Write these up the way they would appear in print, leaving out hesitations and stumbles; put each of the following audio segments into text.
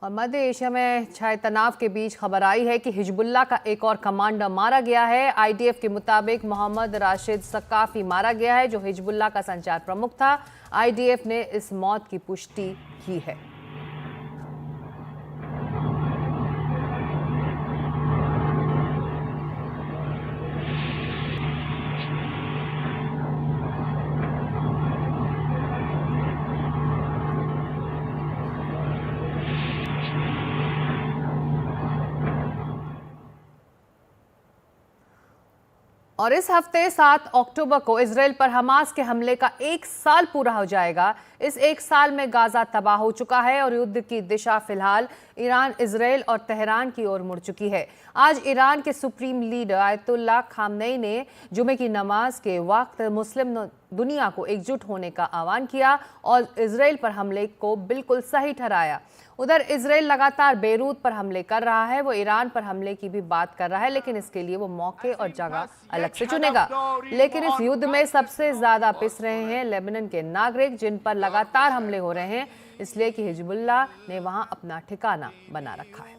और मध्य एशिया में छाए तनाव के बीच खबर आई है कि हिजबुल्लाह का एक और कमांडर मारा गया है। आईडीएफ के मुताबिक मोहम्मद राशिद सकाफी मारा गया है, जो हिजबुल्लाह का संचार प्रमुख था। आईडीएफ ने इस मौत की पुष्टि की है। और इस हफ्ते 7 अक्टूबर को इजराइल पर हमास के हमले का 1 साल पूरा हो जाएगा। इस 1 साल में गाजा तबाह हो चुका है और युद्ध की दिशा फिलहाल ईरान, इजराइल और तेहरान की ओर मुड़ चुकी है। आज ईरान के सुप्रीम लीडर आयतुल्लाह खामनेई ने जुमे की नमाज के वक्त मुस्लिम दुनिया को एकजुट होने का आह्वान किया और इजराइल पर हमले को बिल्कुल सही ठहराया। उधर इजराइल लगातार बेरूत पर हमले कर रहा है। वो ईरान पर हमले की भी बात कर रहा है, लेकिन इसके लिए वो मौके और जगह अलग से चुनेगा। लेकिन इस युद्ध में सबसे ज्यादा पिस रहे हैं लेबनान के नागरिक, जिन पर लगातार हमले हो रहे हैं, इसलिए कि हिजबुल्लाह ने वहां अपना ठिकाना बना रखा है।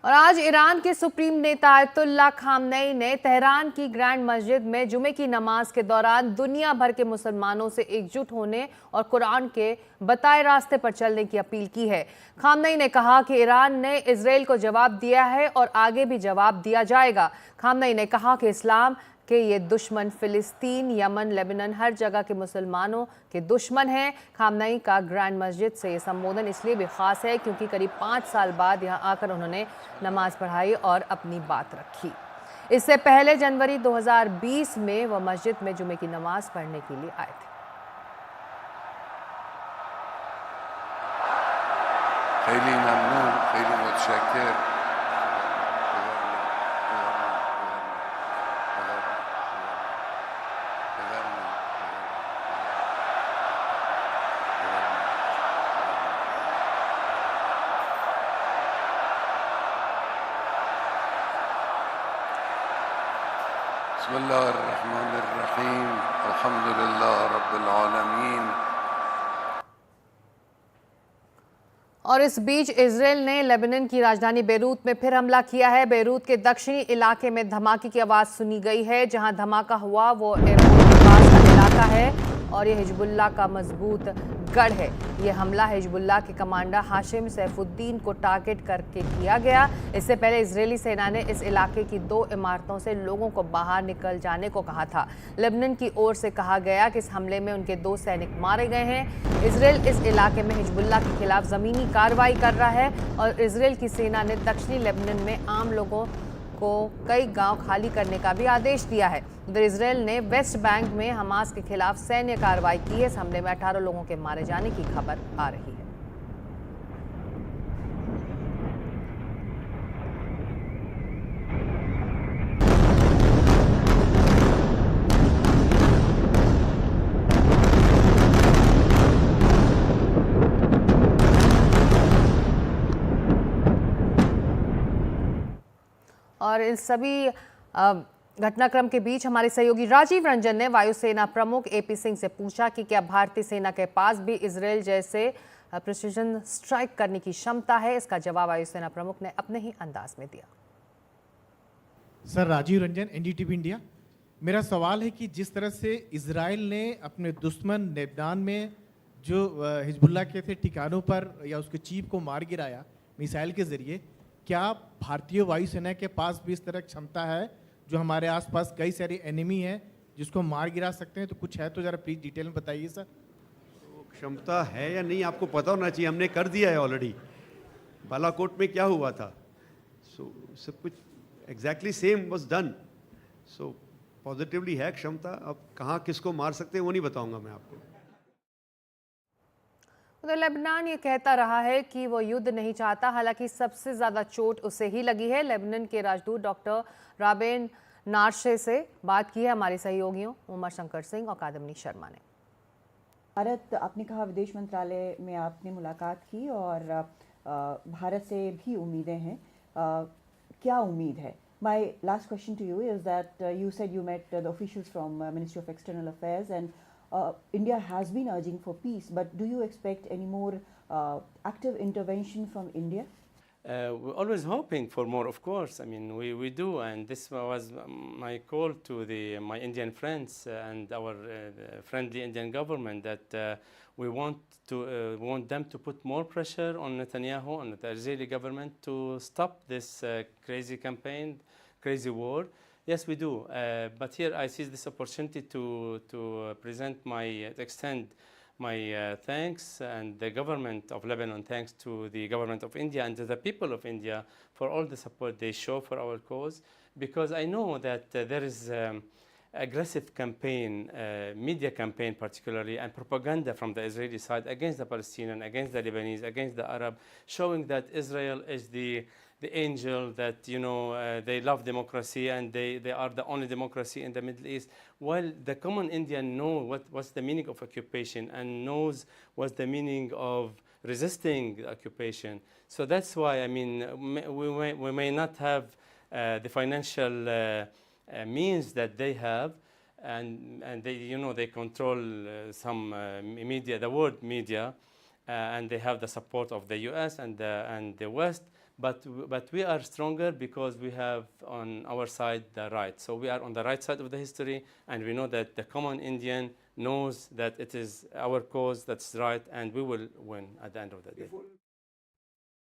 और आज ईरान के सुप्रीम नेता आयतुल्लाह खामनेई ने तेहरान की ग्रैंड मस्जिद में जुमे की नमाज के दौरान दुनिया भर के मुसलमानों से एकजुट होने और कुरान के बताए रास्ते पर चलने की अपील की है। खामनेई ने कहा कि ईरान ने इजराइल को जवाब दिया है और आगे भी जवाब दिया जाएगा। खामनेई ने कहा कि इस्लाम कि ये दुश्मन फिलिस्तीन, यमन, लेबनान हर जगह के मुसलमानों के दुश्मन हैं। खामनेई का ग्रैंड मस्जिद से ये संबोधन इसलिए भी खास है क्योंकि करीब 5 साल बाद यहाँ आकर उन्होंने नमाज पढ़ाई और अपनी बात रखी। इससे पहले जनवरी 2020 में वह मस्जिद में जुमे की नमाज पढ़ने के लिए आए थे। बिस्मिल्लाहिर्रहमानिर्रहीम, अल्हम्दुलिल्लाह रब्बिल आलमीन। और इस बीच इजराइल ने लेबनान की राजधानी बेरूत में फिर हमला किया है। बेरूत के दक्षिणी इलाके में धमाके की आवाज सुनी गई है। जहां धमाका हुआ वो एयरपोर्ट के पास का इलाका है और ये हिजबुल्लाह का मजबूत गढ़ है। ये हमला हिजबुल्लाह के कमांडर हाशिम सैफुद्दीन को टारगेट करके किया गया। इससे पहले इजरायली सेना ने इस इलाके की 2 इमारतों से लोगों को बाहर निकल जाने को कहा था। लेबनान की ओर से कहा गया कि इस हमले में उनके 2 सैनिक मारे गए हैं। इजराइल इस इलाके में हिजबुल्लाह के खिलाफ जमीनी कार्रवाई कर रहा है और इजराइल की सेना ने दक्षिणी लेबनान में आम लोगों को कई गांव खाली करने का भी आदेश दिया है। उधर इजराइल ने वेस्ट बैंक में हमास के खिलाफ सैन्य कार्रवाई की है। इस हमले में 18 लोगों के मारे जाने की खबर आ रही है। और इन सभी घटनाक्रम के बीच हमारे सहयोगी राजीव रंजन ने वायुसेना प्रमुख एपी सिंह से पूछा कि क्या भारतीय सेना के पास भी इजराइल जैसे प्रिसीजन स्ट्राइक करने की क्षमता है। इसका जवाब वायुसेना प्रमुख ने अपने ही अंदाज में दिया। Sir, Rajiv Ranjan, NDTV India. मेरा सवाल है कि जिस तरह से इजराइल ने अपने दुश्मन लेबनान में जो हिजबुल्लाह के थे ठिकानों पर या उसके चीफ को मार गिराया मिसाइल के जरिए, क्या भारतीय वायुसेना के पास भी इस तरह की क्षमता है जो हमारे आसपास कई सारे एनिमी हैं जिसको मार गिरा सकते हैं? तो कुछ है तो ज़रा प्लीज़ डिटेल में बताइए सर। तो क्षमता है या नहीं आपको पता होना चाहिए, हमने कर दिया है ऑलरेडी। बालाकोट में क्या हुआ था, सब कुछ exactly same was done. So positively है क्षमता। अब कहाँ किसको मार सकते हैं वो नहीं बताऊंगा मैं आपको। उधर लेबनान ये कहता रहा है कि वो युद्ध नहीं चाहता, हालांकि सबसे ज्यादा चोट उसे ही लगी है। लेबनान के राजदूत डॉक्टर राबेन नार्शे से बात की है हमारे सहयोगियों उमर शंकर सिंह और कादम्नी शर्मा ने। भारत, आपने कहा विदेश मंत्रालय में आपने मुलाकात की और भारत से भी उम्मीदें हैं, क्या उम्मीद है? My last question to you is that you said you met the officials from Ministry of External Affairs and India has been urging for peace, but do you expect any more active intervention from India? We're always hoping for more, of course. I mean, we do, and this was my call to my Indian friends and our friendly Indian government that we want them to put more pressure on Netanyahu, on the Israeli government, to stop this crazy campaign, crazy war. Yes, we do. But here I see this opportunity to extend my thanks and the government of Lebanon, thanks to the government of India and to the people of India for all the support they show for our cause, because I know that there is aggressive campaign, media campaign particularly, and propaganda from the Israeli side against the Palestinian, against the Lebanese, against the Arab, showing that Israel is the angel, that they love democracy and they are the only democracy in the Middle East, while the common Indian know what's the meaning of occupation and knows what's the meaning of resisting the occupation. So that's why, I mean, we may not have the financial means that they have, and they control some media, the world media, and they have the support of the US and the West. But we are stronger because we have on our side the right. So we are on the right side of the history, and we know that the common Indian knows that it is our cause that's right, and we will win at the end of the day.